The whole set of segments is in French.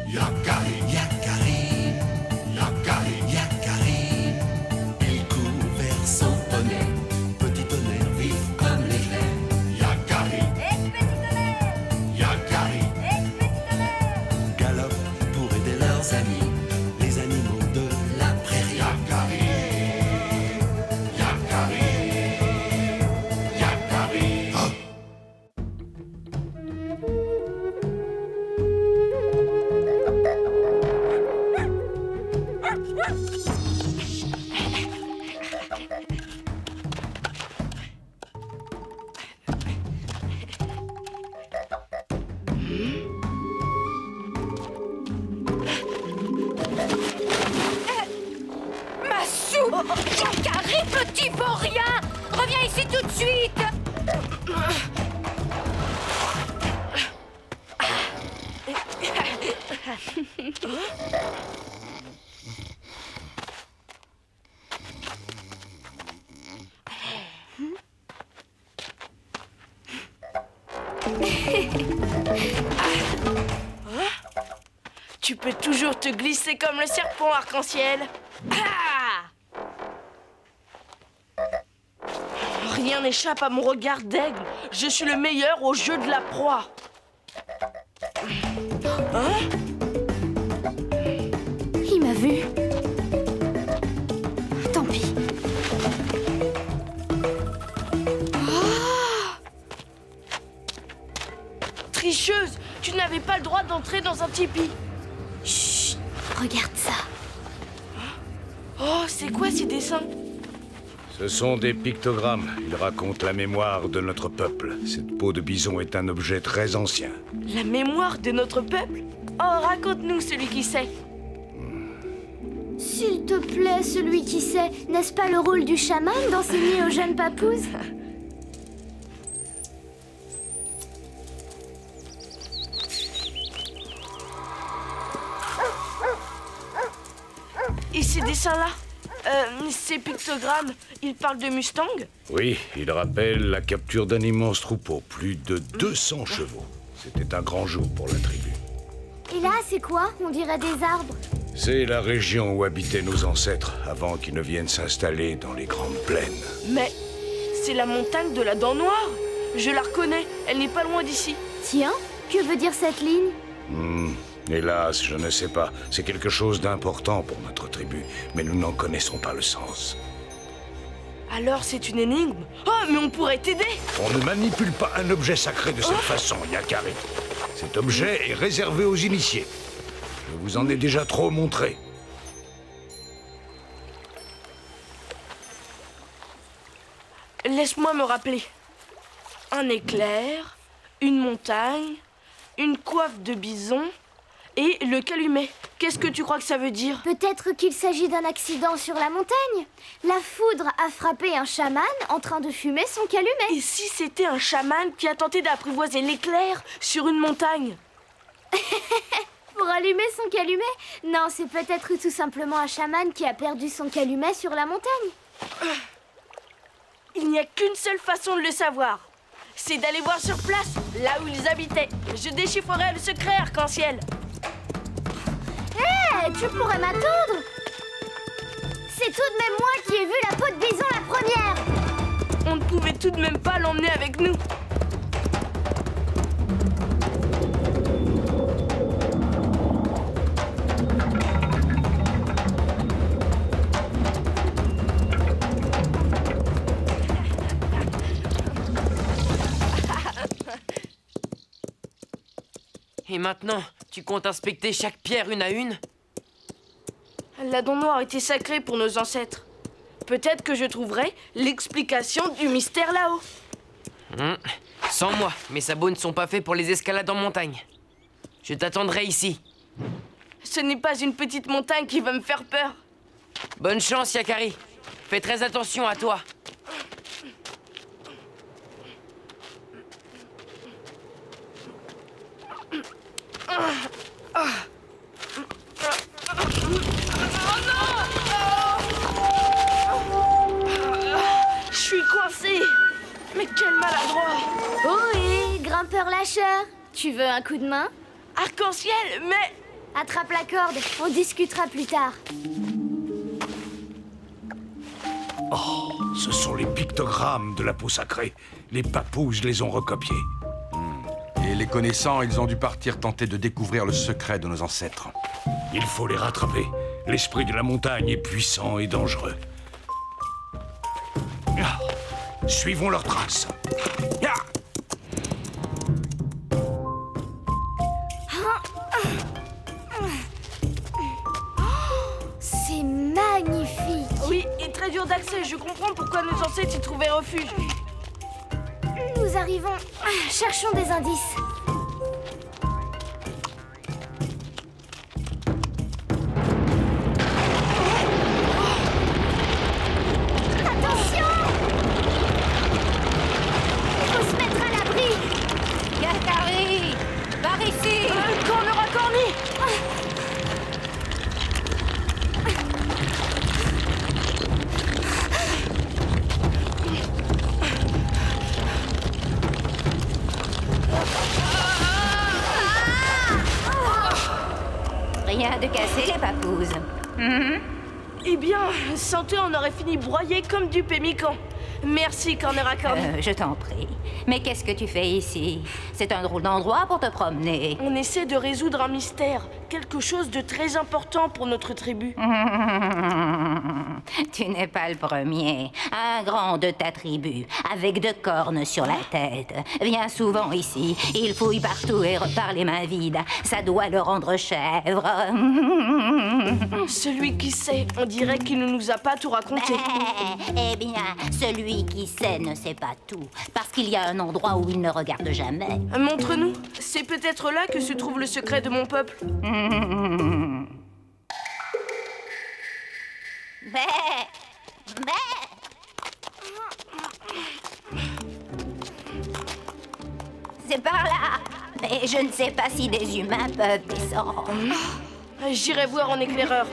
Yakari, Yakari, Yakari, Yakari. Il court vers son poney, petit tonnerre vif comme l'éclair. Yakari, Yakari, galope pour aider leurs amis, les animaux de la prairie. Yakari, Yakari, Yakari. Oh. Ma soupe! Yakari, petit vaurien! Reviens ici tout de suite! Tu peux toujours te glisser comme le serpent arc-en-ciel. Ah! Rien n'échappe à mon regard d'aigle. Je suis le meilleur au jeu de la proie. Hein? Il m'a vu. Tant pis. Tricheuse, tu n'avais pas le droit d'entrer dans un tipi. Chut, regarde ça. Oh, c'est quoi ces dessins? Ce sont des pictogrammes. Ils racontent la mémoire de notre peuple. Cette peau de bison est un objet très ancien. La mémoire de notre peuple? Oh, raconte-nous celui qui sait. S'il te plaît, celui qui sait, n'est-ce pas le rôle du chaman d'enseigner aux jeunes papouses? Et ces dessins-là? Ces pictogrammes, ils parlent de Mustang? Oui, ils rappellent la capture d'un immense troupeau. Plus de 200 chevaux. C'était un grand jour pour la tribu. Et là, c'est quoi? On dirait des arbres. C'est la région où habitaient nos ancêtres avant qu'ils ne viennent s'installer dans les grandes plaines. Mais c'est la montagne de la Dent Noire. Je la reconnais, elle n'est pas loin d'ici. Tiens, que veut dire cette ligne? Hélas, je ne sais pas. C'est quelque chose d'important pour notre tribu, mais nous n'en connaissons pas le sens. Alors c'est une énigme? Oh, mais on pourrait t'aider! On ne manipule pas un objet sacré de cette façon, Yakari. Cet objet est réservé aux initiés. Je vous en ai déjà trop montré. Laisse-moi me rappeler. Un éclair, une montagne, une coiffe de bison et le calumet. Qu'est-ce que tu crois que ça veut dire? Peut-être qu'il s'agit d'un accident sur la montagne. La foudre a frappé un chaman en train de fumer son calumet. Et si c'était un chaman qui a tenté d'apprivoiser l'éclair sur une montagne? Pour allumer son calumet? Non, c'est peut-être tout simplement un chaman qui a perdu son calumet sur la montagne. Il n'y a qu'une seule façon de le savoir. C'est d'aller voir sur place, là où ils habitaient. Je déchiffrerai le secret arc-en-ciel. Hé, tu pourrais m'attendre. C'est tout de même moi qui ai vu la peau de bison la première. On ne pouvait tout de même pas l'emmener avec nous. Et maintenant, tu comptes inspecter chaque pierre une à une? La Dent Noire était sacrée pour nos ancêtres. Peut-être que je trouverai l'explication du mystère là-haut. Sans moi, mes sabots ne sont pas faits pour les escalades en montagne. Je t'attendrai ici. Ce n'est pas une petite montagne qui va me faire peur. Bonne chance, Yakari. Fais très attention à toi. Je suis coincé. Mais quel maladroit. Ohé, Dasher, tu veux un coup de main? Arc-en-ciel, mais... Attrape la corde, on discutera plus tard. Ce sont les pictogrammes de la peau sacrée. Les papouges les ont recopiés. Et les connaissant, ils ont dû partir tenter de découvrir le secret de nos ancêtres. Il faut les rattraper. L'esprit de la montagne est puissant et dangereux. Ah, suivons leurs traces. Ah. C'est magnifique. Oui, et très dur d'accès. Je comprends pourquoi nos ancêtres y trouvaient refuge. Nous arrivons. Cherchons des indices. Attention! Il faut se mettre à l'abri. Yakari, par ici. Cornera Corny. Rien de cassé, les papouses. Eh bien, sans toi, on aurait fini broyé comme du pémican. Merci, Cornera Corny. Je t'en prie. Mais qu'est-ce que tu fais ici? C'est un drôle d'endroit pour te promener. On essaie de résoudre un mystère. Quelque chose de très important pour notre tribu. Tu n'es pas le premier. Un grand de ta tribu, avec 2 cornes sur la tête, vient souvent ici. Il fouille partout et repart les mains vides. Ça doit le rendre chèvre. Celui qui sait, on dirait qu'il ne nous a pas tout raconté. Eh bien, celui qui sait ne sait pas tout. Parce qu'il y a un endroit où il ne regarde jamais. Montre-nous. C'est peut-être là que se trouve le secret de mon peuple. C'est par là. Mais je ne sais pas si des humains peuvent descendre. J'irai voir en éclaireur.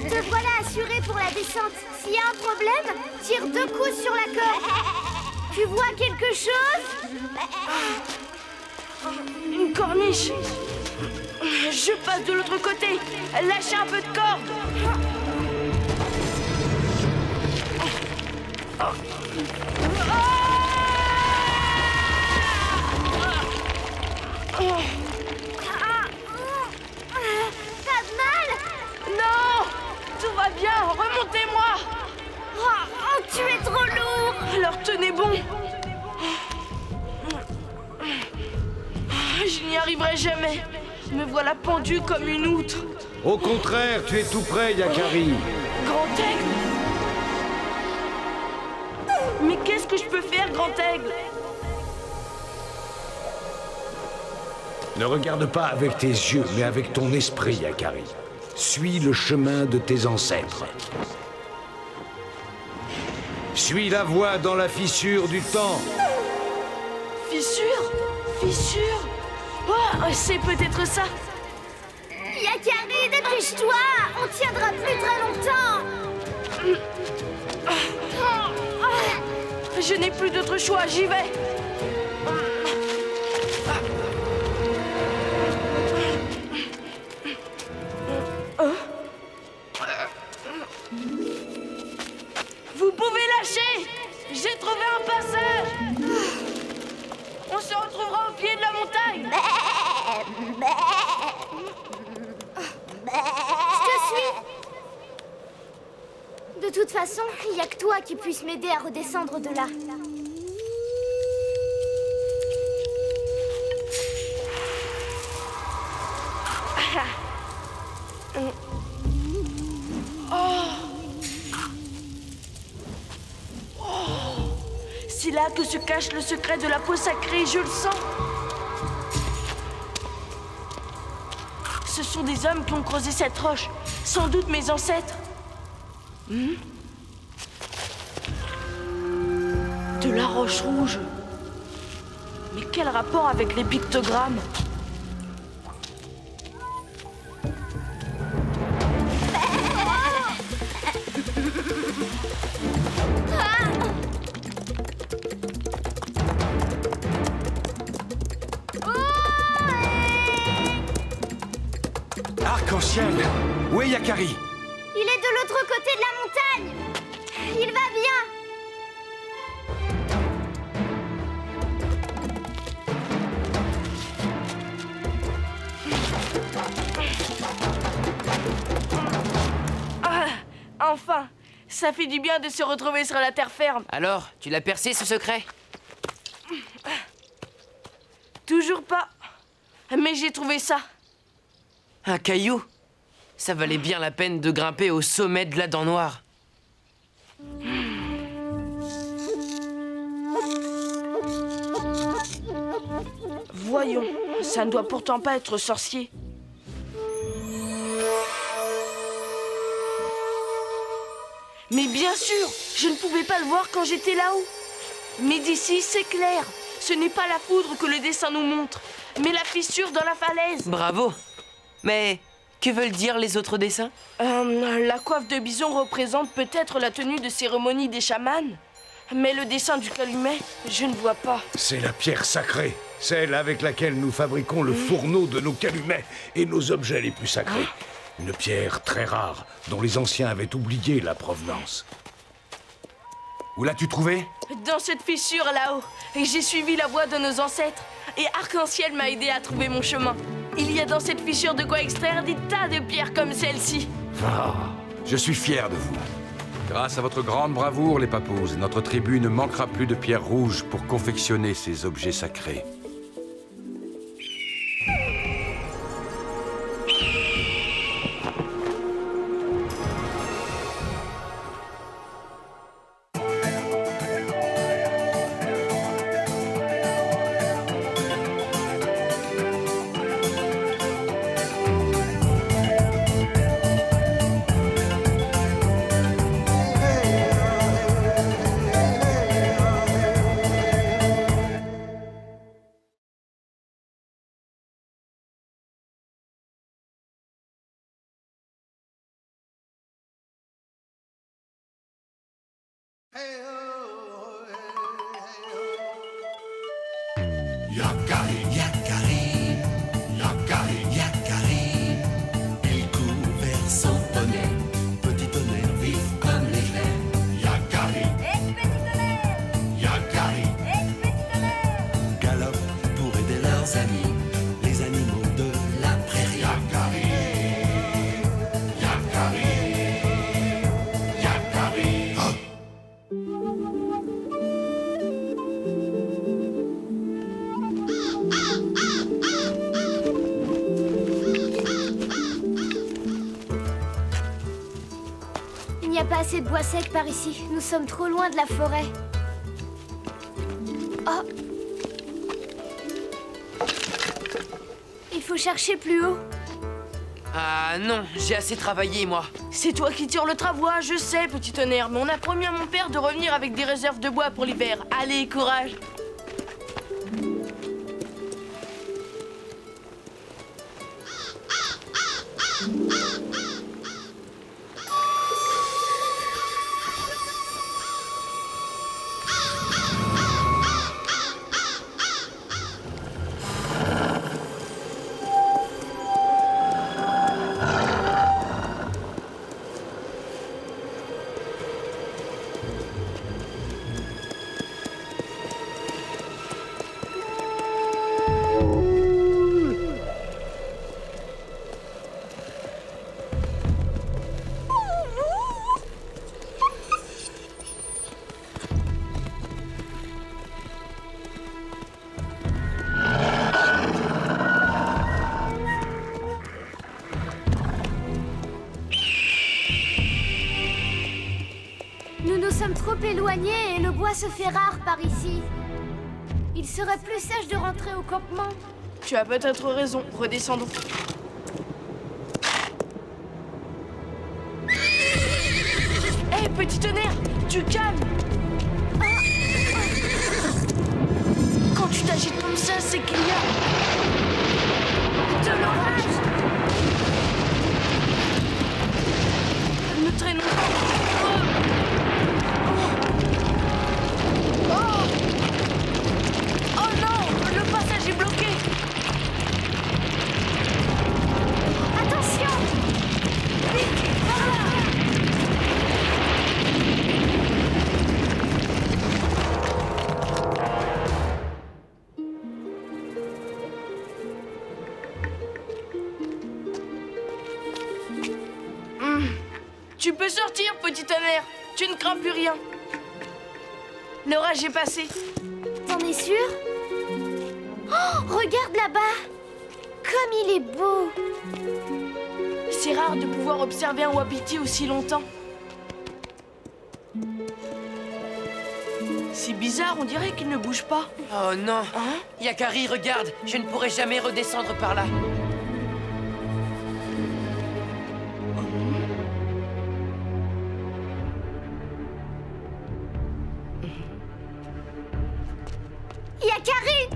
Te voilà assuré pour la descente. S'il y a un problème, tire 2 coups sur la corde. Tu vois quelque chose? Une corniche. Je passe de l'autre côté. Lâchez un peu de corde. Pas de mal? Non! Tout va bien, remontez-moi! Oh, tu es trop lourd. Alors tenez bon! Je n'y arriverai jamais. Me voilà pendu comme une outre. Au contraire, tu es tout près, Yakari. Grand aigle! Mais qu'est-ce que je peux faire, grand aigle? Ne regarde pas avec tes yeux, mais avec ton esprit, Yakari. Suis le chemin de tes ancêtres. Suis la voie dans la fissure du temps. Fissure? Fissure? Oh, c'est peut-être ça. Yakari, dépêche-toi. On tiendra plus très longtemps. Je n'ai plus d'autre choix, j'y vais. Vous pouvez lâcher. J'ai trouvé un passage. On se retrouvera au pied de la montagne. Je te suis. De toute façon, il n'y a que toi qui puisse m'aider à redescendre de là. C'est là que se cache le secret de la peau sacrée, je le sens. Ce sont des hommes qui ont creusé cette roche. Sans doute mes ancêtres. De la roche rouge. Mais quel rapport avec les pictogrammes? ciel! Où est Yakari? Il est de l'autre côté de la montagne. Il va bien. Ah, enfin, ça fait du bien de se retrouver sur la terre ferme. Alors, tu l'as percé ce secret? Toujours pas. Mais j'ai trouvé ça. Un caillou? Ça valait bien la peine de grimper au sommet de la dent noire. Voyons, ça ne doit pourtant pas être sorcier. Mais bien sûr, je ne pouvais pas le voir quand j'étais là-haut. Mais d'ici, c'est clair. Ce n'est pas la foudre que le dessin nous montre, mais la fissure dans la falaise. Bravo! Mais que veulent dire les autres dessins? La coiffe de bison représente peut-être la tenue de cérémonie des chamans. Mais le dessin du calumet, je ne vois pas. C'est la pierre sacrée, celle avec laquelle nous fabriquons le fourneau de nos calumets et nos objets les plus sacrés. Une pierre très rare, dont les anciens avaient oublié la provenance. Où l'as-tu trouvé? Dans cette fissure là-haut, j'ai suivi la voie de nos ancêtres. Et Arc-en-Ciel m'a aidé à trouver mon chemin. Il y a dans cette fissure de quoi extraire des tas de pierres comme celle-ci. Ah, Je suis fier de vous. Grâce à votre grande bravoure, les papous, notre tribu ne manquera plus de pierres rouges pour confectionner ces objets sacrés. Yakari, Yakari, Yakari, Yakari. Il court vers son poney, petit tonnerre vif comme l'éclair. Yakari, Yakari, galope pour aider leurs amis, les animaux de la prairie. Yakari, Yakari, Yakari. Oh. Il n'y a pas assez de bois sec par ici. Nous sommes trop loin de la forêt. Oh! Il faut chercher plus haut. Ah non, j'ai assez travaillé, moi. C'est toi qui tires le travois, je sais, petit tonnerre, mais on a promis à mon père de revenir avec des réserves de bois pour l'hiver. Allez, courage! Nous nous sommes trop éloignés et le bois se fait rare par ici. Il serait plus sage de rentrer au campement. Tu as peut-être raison, redescendons. Hé, petit tonnerre, tu calmes! Quand tu t'agites comme ça, c'est qu'il y a De l'orage! Nous traînons. Oh non, le passage est bloqué. Attention! Tu peux sortir, petit tonnerre. Tu ne crains plus rien. L'orage est passé. T'en es sûr? Oh, regarde là-bas! Comme il est beau! C'est rare de pouvoir observer un wapiti aussi longtemps. C'est bizarre, on dirait qu'il ne bouge pas. Oh non. Yakari, regarde, je ne pourrai jamais redescendre par là. Yakari!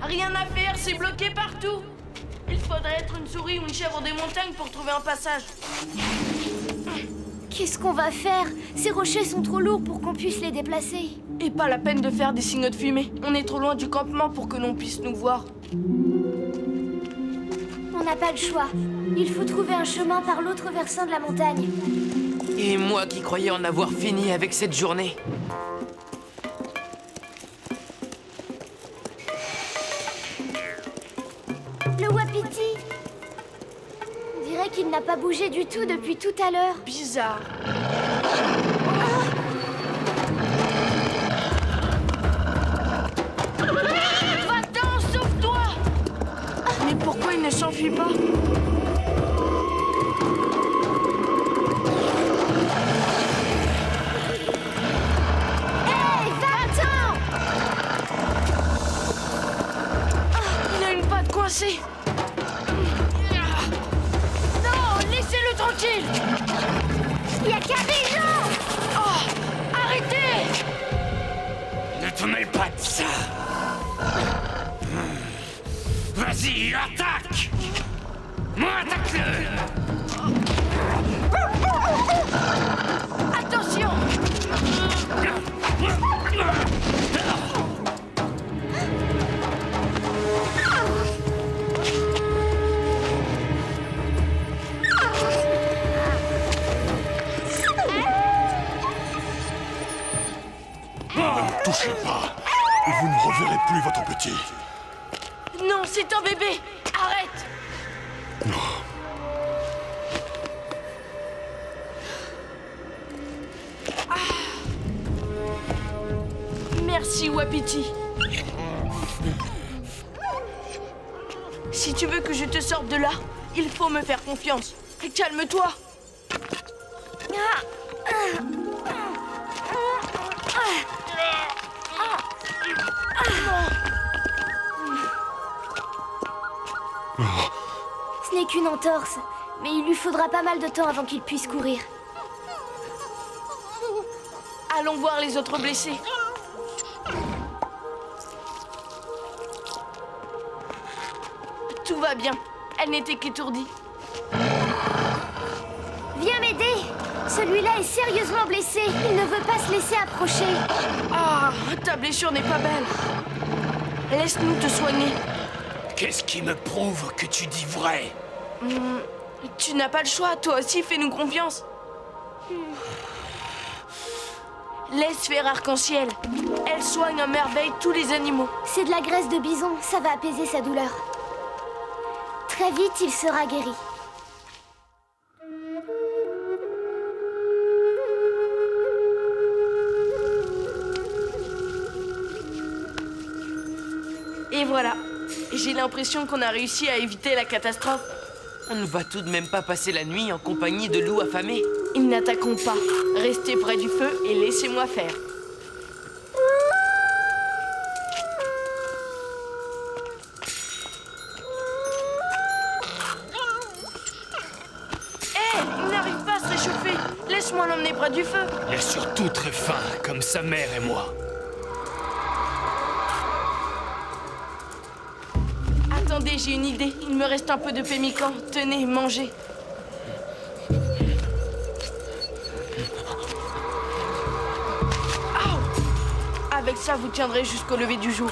Rien à faire, c'est bloqué partout. Il faudrait être une souris ou une chèvre des montagnes pour trouver un passage. Qu'est-ce qu'on va faire? Ces rochers sont trop lourds pour qu'on puisse les déplacer. Et pas la peine de faire des signaux de fumée. On est trop loin du campement pour que l'on puisse nous voir. On n'a pas le choix. Il faut trouver un chemin par l'autre versant de la montagne. Et moi qui croyais en avoir fini avec cette journée. Le wapiti! On dirait qu'il n'a pas bougé du tout depuis tout à l'heure. Bizarre. Va-t'en, sauve-toi! Mais pourquoi il ne s'enfuit pas? Hey, va-t'en! Il a une patte coincée. Non, laissez-le tranquille. Yakari, non! Oh, arrêtez! Ne te mêle pas de ça. Vas-y, attaque. Moi, attaque-le. Attention! Touchez pas, ou vous ne reverrez plus votre petit. Non, c'est un bébé! Arrête! Merci, Wapiti. Si tu veux que je te sorte de là, il faut me faire confiance. Calme-toi. Ce n'est qu'une entorse, mais il lui faudra pas mal de temps avant qu'il puisse courir. Allons voir les autres blessés. Tout va bien. Elle n'était qu'étourdie. Viens m'aider! Celui-là est sérieusement blessé. Il ne veut pas se laisser approcher. Ah, ta blessure n'est pas belle. Laisse-nous te soigner. Qu'est-ce qui me prouve que tu dis vrai? Tu n'as pas le choix, toi aussi, fais-nous confiance. Laisse faire Arc-en-Ciel. Elle soigne à merveille tous les animaux. C'est de la graisse de bison, ça va apaiser sa douleur. Très vite, il sera guéri. Et voilà. J'ai l'impression qu'on a réussi à éviter la catastrophe. On ne va tout de même pas passer la nuit en compagnie de loups affamés. Ils n'attaqueront pas. Restez près du feu et laissez-moi faire. Hé, il n'arrive pas à se réchauffer. Laisse-moi l'emmener près du feu. Il est surtout très fin, comme sa mère et moi. Attendez, j'ai une idée. Il me reste un peu de pémican. Tenez, mangez. Aouh! Avec ça, vous tiendrez jusqu'au lever du jour.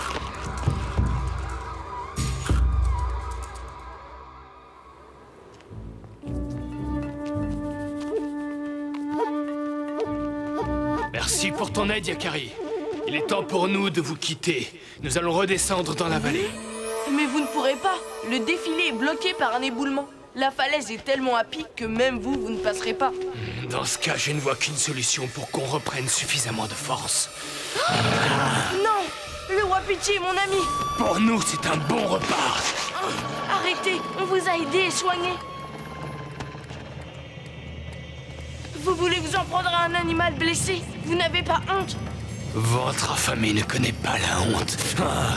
Merci pour ton aide, Yakari. Il est temps pour nous de vous quitter. Nous allons redescendre dans la vallée. Mais vous ne pourrez pas. Le défilé est bloqué par un éboulement. La falaise est tellement à pic que même vous ne passerez pas. Dans ce cas, je ne vois qu'une solution pour qu'on reprenne suffisamment de force. Non! Le Wapiti est mon ami! Pour nous, c'est un bon repas. Arrêtez! On vous a aidé et soigné! Vous voulez vous en prendre à un animal blessé? Vous n'avez pas honte? Votre affamé ne connaît pas la honte.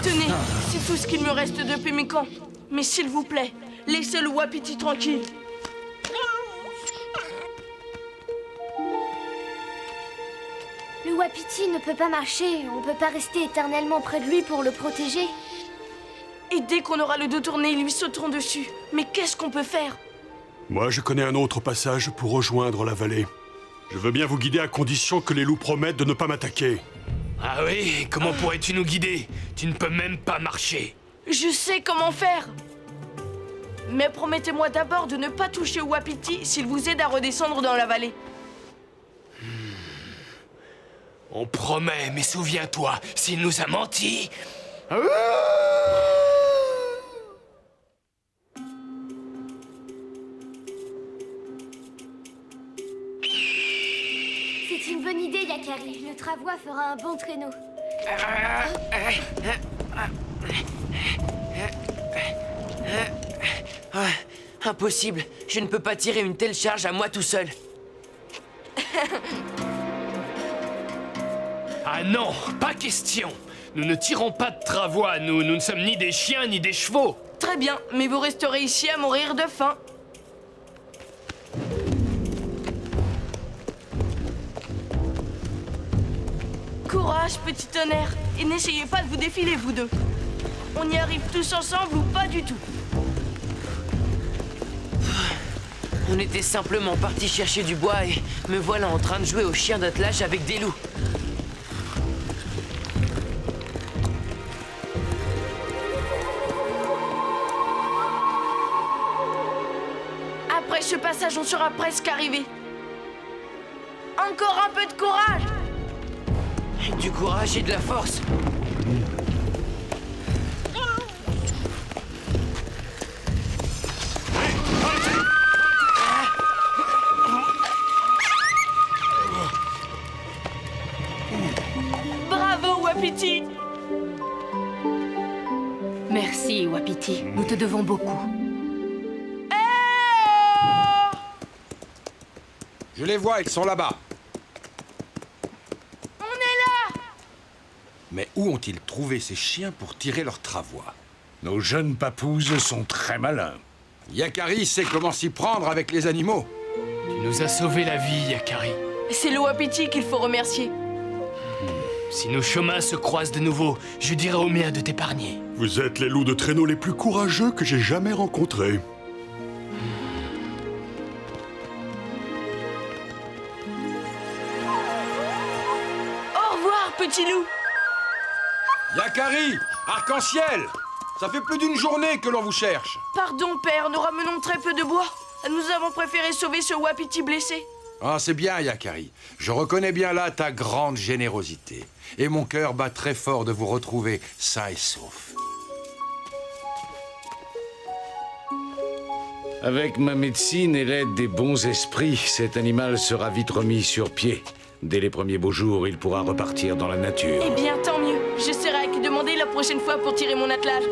Tenez, c'est tout ce qu'il me reste de pémican. Mais s'il vous plaît, laissez le Wapiti tranquille. Le Wapiti ne peut pas marcher. On peut pas rester éternellement près de lui pour le protéger. Et dès qu'on aura le dos tourné, ils lui sauteront dessus. Mais qu'est-ce qu'on peut faire? Moi, je connais un autre passage pour rejoindre la vallée. Je veux bien vous guider à condition que les loups promettent de ne pas m'attaquer. Ah oui? Comment pourrais-tu nous guider? Tu ne peux même pas marcher. Je sais comment faire. Mais promettez-moi d'abord de ne pas toucher au Wapiti s'il vous aide à redescendre dans la vallée. On promet, mais souviens-toi, s'il nous a menti... C'est une bonne idée, Yakari. Le travois fera un bon traîneau. Impossible. Je ne peux pas tirer une telle charge à moi tout seul. Ah non, pas question. Nous ne tirons pas de travois, nous ne sommes ni des chiens ni des chevaux. Très bien, mais vous resterez ici à mourir de faim. Courage, petit tonnerre, et n'essayez pas de vous défiler, vous deux. On y arrive tous ensemble ou pas du tout. On était simplement partis chercher du bois et me voilà en train de jouer au chien d'attelage avec des loups. Après ce passage, on sera presque arrivé. Encore un peu de courage! Du courage et de la force. Bravo, Wapiti! Merci, Wapiti. Nous te devons beaucoup. Je les vois, ils sont là-bas. On est là! Mais où ont-ils trouvé ces chiens pour tirer leurs travois? Nos jeunes papouses sont très malins. Yakari sait comment s'y prendre avec les animaux. Tu nous as sauvé la vie, Yakari. C'est le Wapiti qu'il faut remercier. Si nos chemins se croisent de nouveau, je dirai au mien de t'épargner. Vous êtes les loups de traîneau les plus courageux que j'ai jamais rencontrés. Au revoir, petit loup! Yakari, arc-en-ciel! Ça fait plus d'une journée que l'on vous cherche. Pardon, père, nous ramenons très peu de bois. Nous avons préféré sauver ce Wapiti blessé. Ah, c'est bien, Yakari. Je reconnais bien là ta grande générosité. Et mon cœur bat très fort de vous retrouver sain et sauf. Avec ma médecine et l'aide des bons esprits, cet animal sera vite remis sur pied. Dès les premiers beaux jours, il pourra repartir dans la nature. Eh bien, tant mieux. Je serai à qui demander la prochaine fois pour tirer mon attelage.